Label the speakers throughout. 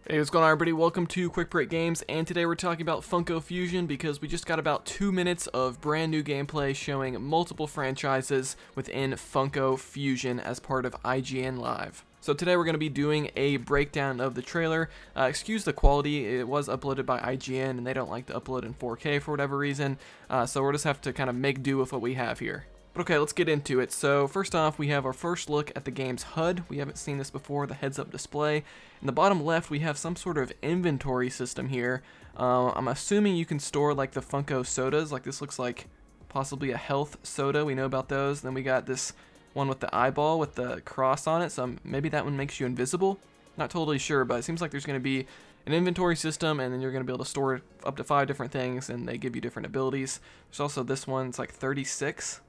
Speaker 1: Hey, what's going on, everybody? Welcome to Quick Break Games, and today we're talking about Funko Fusion because we just got about 2 minutes of brand new gameplay showing multiple franchises within Funko Fusion as part of IGN Live. So today we're going to be doing a breakdown of the trailer. Excuse the quality, it was uploaded by IGN and they don't like to upload in 4K for whatever reason, so we'll just have to kind of make do with what we have here. But okay, let's get into it. So first off, we have our first look at the game's HUD. We haven't seen this before, the heads-up display. In the bottom left, we have some sort of inventory system here. I'm assuming you can store like the Funko sodas. Like this looks like possibly a health soda. We know about those. Then we got this one with the eyeball with the cross on it. So maybe that one makes you invisible. Not totally sure, but it seems like there's going to be an inventory system, and then you're going to be able to store up to 5 different things, and they give you different abilities. There's also this one. It's like 36.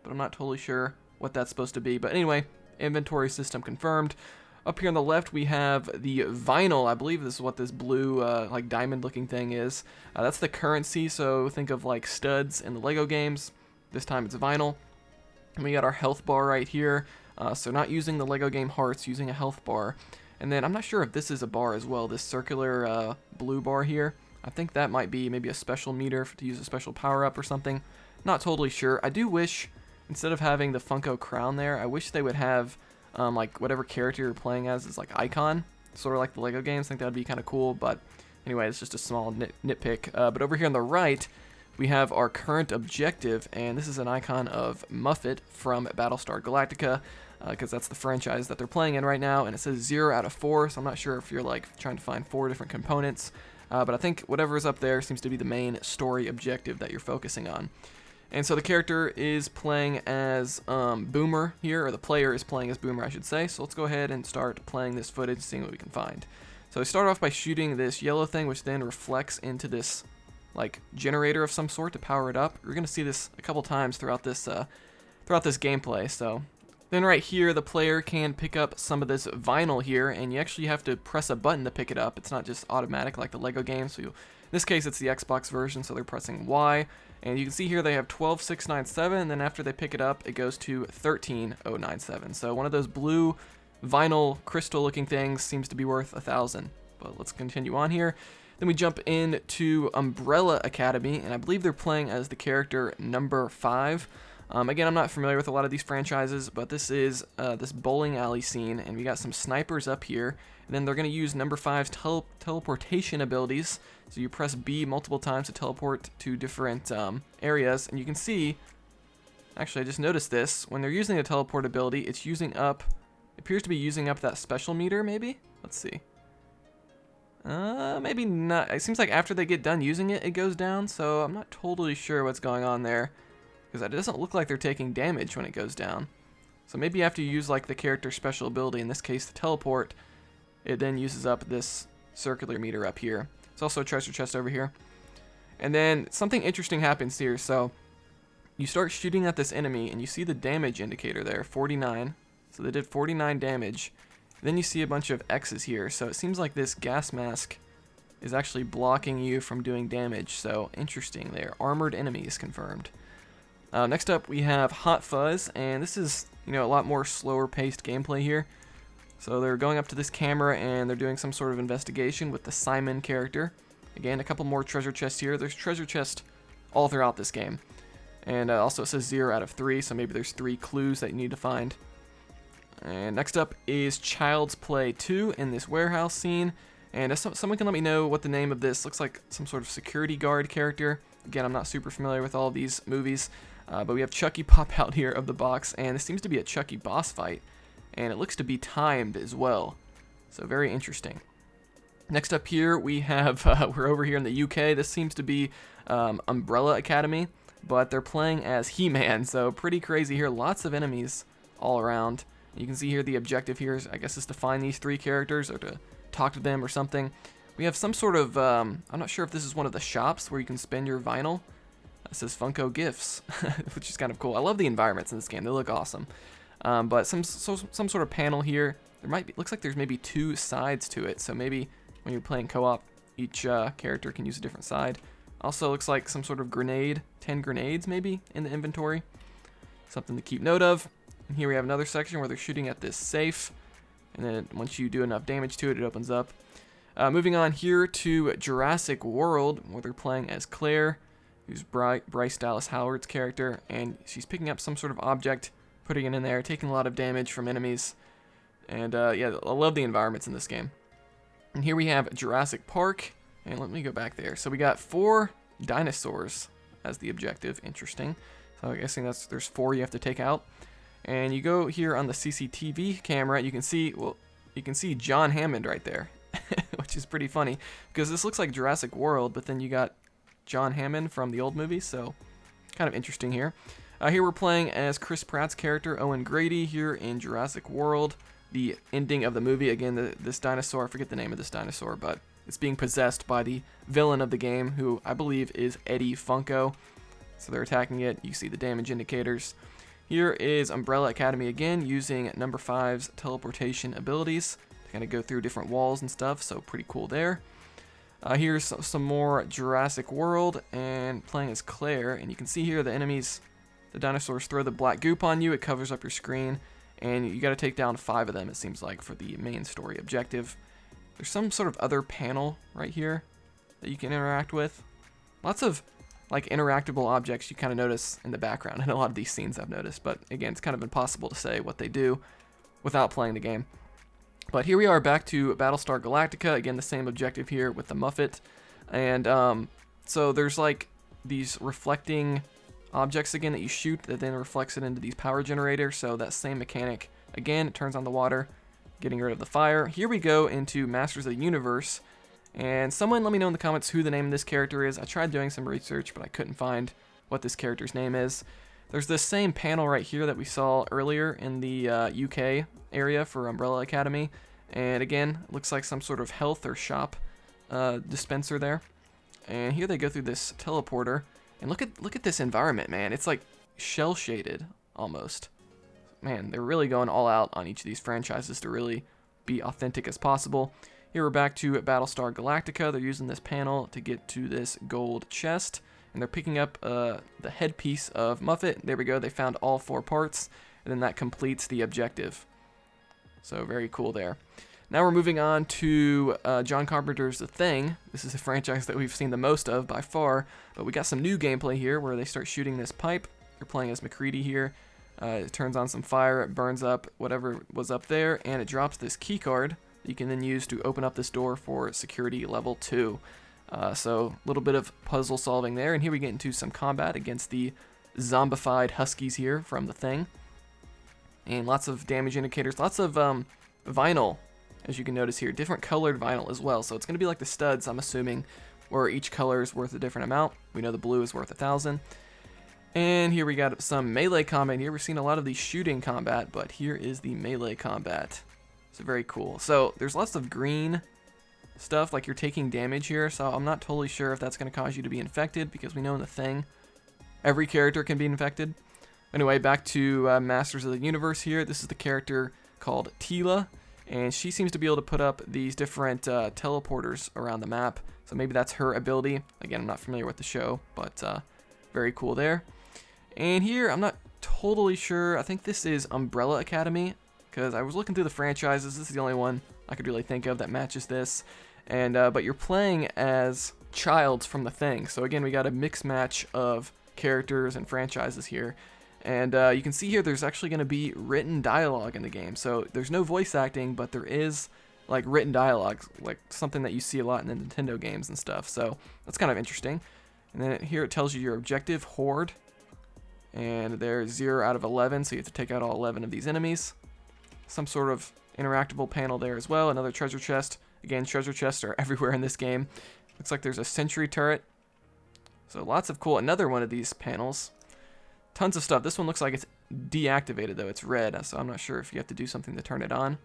Speaker 1: But I'm not totally sure what that's supposed to be. But anyway, inventory system confirmed. Up here on the left, we have the vinyl. I believe this is what this blue, like diamond-looking thing is. That's the currency, so think of like studs in the Lego games. This time it's vinyl. And we got our health bar right here. So not using the Lego game hearts, using a health bar. And then I'm not sure if this is a bar as well, this circular blue bar here. I think that might be maybe a special meter to use a special power-up or something. Not totally sure. I do wish, instead of having the Funko crown there, I wish they would have like whatever character you're playing as is like icon, sort of like the Lego games. I think that would be kind of cool, but anyway, it's just a small nitpick. But over here on the right, we have our current objective, and this is an icon of Muffet from Battlestar Galactica, because that's the franchise that they're playing in right now, and it says 0 out of 4, so I'm not sure if you're like trying to find 4 different components, but I think whatever is up there seems to be the main story objective that you're focusing on. And so the character is playing as Boomer here, or the player is playing as Boomer, I should say. So let's go ahead and start playing this footage, seeing what we can find. So we start off by shooting this yellow thing, which then reflects into this like generator of some sort to power it up. We're gonna see this a couple times throughout this gameplay. So then right here, the player can pick up some of this vinyl here, and you actually have to press a button to pick it up. It's not just automatic like the Lego game. So in this case, it's the Xbox version, so they're pressing Y. And you can see here they have 12697, and then after they pick it up, it goes to 13097. So one of those blue vinyl crystal looking things seems to be worth 1,000. But let's continue on here. Then we jump into Umbrella Academy, and I believe they're playing as the character number 5. Again, I'm not familiar with a lot of these franchises, but this is this bowling alley scene, and we got some snipers up here. And then they're going to use number 5's teleportation abilities. So you press B multiple times to teleport to different areas, and you can see, actually I just noticed this, when they're using the teleport ability, it's using up, it appears to be using up that special meter maybe? Let's see. Maybe not. It seems like after they get done using it, it goes down, so I'm not totally sure what's going on there, because it doesn't look like they're taking damage when it goes down. So maybe after you use like the character's special ability, in this case the teleport, it then uses up this circular meter up here. There's also a treasure chest over here. And then something interesting happens here. So you start shooting at this enemy, and you see the damage indicator there, 49. So they did 49 damage. Then you see a bunch of X's here. So it seems like this gas mask is actually blocking you from doing damage. So interesting there. Armored enemies confirmed. Next up, we have Hot Fuzz, and this is, a lot more slower paced gameplay here. So they're going up to this camera, and they're doing some sort of investigation with the Simon character. Again, a couple more treasure chests here. There's treasure chests all throughout this game. And also it says 0 out of 3, so maybe there's 3 clues that you need to find. And next up is Child's Play 2 in this warehouse scene. And if someone can let me know what the name of this looks like, some sort of security guard character. Again, I'm not super familiar with all of these movies, but we have Chucky pop out here of the box, and this seems to be a Chucky boss fight. And it looks to be timed as well, so very interesting. Next up here, we have, we're over here in the UK. This seems to be Umbrella Academy, but they're playing as He-Man, so pretty crazy here. Lots of enemies all around. You can see here the objective here, is, I guess, is to find these 3 characters or to talk to them or something. We have some sort of, I'm not sure if this is one of the shops where you can spend your vinyl. It says Funko Gifts, which is kind of cool. I love the environments in this game. They look awesome. But some sort of panel here. Looks like there's maybe 2 sides to it. So maybe when you're playing co-op, each character can use a different side. Also looks like some sort of grenade, 10 grenades maybe in the inventory. Something to keep note of. And here we have another section where they're shooting at this safe. And then once you do enough damage to it, it opens up. Moving on here to Jurassic World, where they're playing as Claire, who's Bryce Dallas Howard's character, and she's picking up some sort of object, putting it in there, taking a lot of damage from enemies. And yeah, I love the environments in this game. And here we have Jurassic Park, and let me go back there. So we got 4 dinosaurs as the objective. Interesting. So I'm guessing there's 4 you have to take out. And you go here on the CCTV camera, you can see John Hammond right there, which is pretty funny because this looks like Jurassic World, but then you got John Hammond from the old movie, so kind of interesting here. Here we're playing as Chris Pratt's character, Owen Grady, here in Jurassic World. The ending of the movie, again, this dinosaur, I forget the name of this dinosaur, but it's being possessed by the villain of the game, who I believe is Eddie Funko. So they're attacking it. You see the damage indicators. Here is Umbrella Academy again, using number 5's teleportation abilities to kind of go through different walls and stuff, so pretty cool there. Here's some more Jurassic World, and playing as Claire, and you can see here the enemies, the dinosaurs throw the black goop on you, it covers up your screen, and you got to take down 5 of them, it seems like, for the main story objective. There's some sort of other panel right here that you can interact with. Lots of like interactable objects you kind of notice in the background in a lot of these scenes I've noticed, but again, it's kind of impossible to say what they do without playing the game. But here we are back to Battlestar Galactica, again the same objective here with the Muffet, and so there's like these reflecting objects again that you shoot that then reflects it into these power generators, so that same mechanic again, it turns on the water, getting rid of the fire. Here we go into Masters of the Universe. And someone let me know in the comments who the name of this character is. I tried doing some research, but I couldn't find what this character's name is. There's this same panel right here that we saw earlier in the UK area for Umbrella Academy. And again, it looks like some sort of health or shop dispenser there. And here they go through this teleporter. And look at this environment, man. It's like shell shaded almost. Man, they're really going all out on each of these franchises to really be authentic as possible. Here we're back to Battlestar Galactica. They're using this panel to get to this gold chest, and they're picking up the headpiece of Muffet. There we go, they found all 4 parts, and then that completes the objective. So very cool there. Now we're moving on to John Carpenter's The Thing. This is a franchise that we've seen the most of by far, but we got some new gameplay here where they start shooting this pipe. They're playing as MacReady here. It turns on some fire, it burns up whatever was up there, and it drops this key card that you can then use to open up this door for security level 2. So a little bit of puzzle solving there, and here we get into some combat against the zombified huskies here from The Thing. And lots of damage indicators, lots of vinyl, as you can notice here, different colored vinyl as well. So it's going to be like the studs, I'm assuming, where each color is worth a different amount. We know the blue is worth 1,000. And here we got some melee combat here. We've seen a lot of the shooting combat, but here is the melee combat. So very cool. So there's lots of green stuff, like you're taking damage here, so I'm not totally sure if that's going to cause you to be infected, because we know in The Thing, every character can be infected. Anyway, back to Masters of the Universe here. This is the character called Tila, and she seems to be able to put up these different teleporters around the map, so maybe that's her ability. Again, I'm not familiar with the show, but very cool there. And here, I'm not totally sure. I think this is Umbrella Academy, because I was looking through the franchises. This is the only one I could really think of that matches this. And but you're playing as Childs from The Thing. So again, we got a mixed match of characters and franchises here. And you can see here there's actually going to be written dialogue in the game. So there's no voice acting, but there is like written dialogue, like something that you see a lot in the Nintendo games and stuff. So that's kind of interesting. And then here it tells you your objective, Horde. And there's 0 out of 11, so you have to take out all 11 of these enemies. Some sort of interactable panel there as well. Another treasure chest. Again, treasure chests are everywhere in this game. Looks like there's a sentry turret. So lots of cool. Another one of these panels. Tons of stuff. This one looks like it's deactivated, though. It's red, so I'm not sure if you have to do something to turn it on.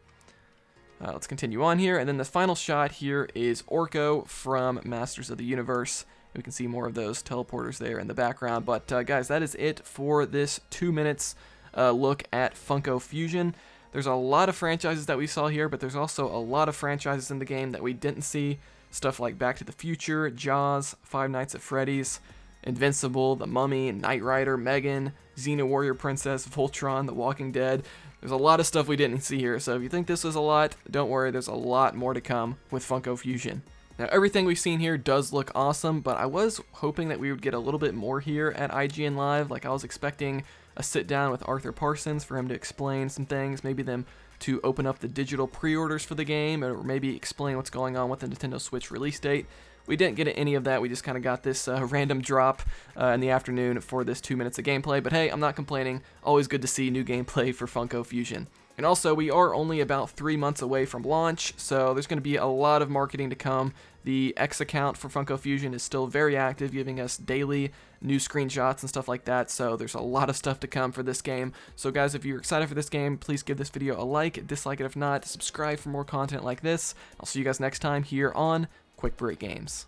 Speaker 1: Let's continue on here. And then the final shot here is Orko from Masters of the Universe. We can see more of those teleporters there in the background. But guys, that is it for this 2 minutes look at Funko Fusion. There's a lot of franchises that we saw here, but there's also a lot of franchises in the game that we didn't see. Stuff like Back to the Future, Jaws, Five Nights at Freddy's, Invincible, The Mummy, Knight Rider, Megan, Xena Warrior Princess, Voltron, The Walking Dead. There's a lot of stuff we didn't see here, so if you think this was a lot, don't worry, there's a lot more to come with Funko Fusion. Now, everything we've seen here does look awesome, but I was hoping that we would get a little bit more here at IGN Live. Like, I was expecting a sit down with Arthur Parsons for him to explain some things, maybe them to open up the digital pre-orders for the game, or maybe explain what's going on with the Nintendo Switch release date. We didn't get any of that. We just kind of got this random drop in the afternoon for this 2 minutes of gameplay. But hey, I'm not complaining. Always good to see new gameplay for Funko Fusion. And also, we are only about 3 months away from launch, so there's going to be a lot of marketing to come. The X account for Funko Fusion is still very active, giving us daily new screenshots and stuff like that, so there's a lot of stuff to come for this game. So guys, if you're excited for this game, please give this video a like, dislike it if not, subscribe for more content like this. I'll see you guys next time here on Quick Break Games.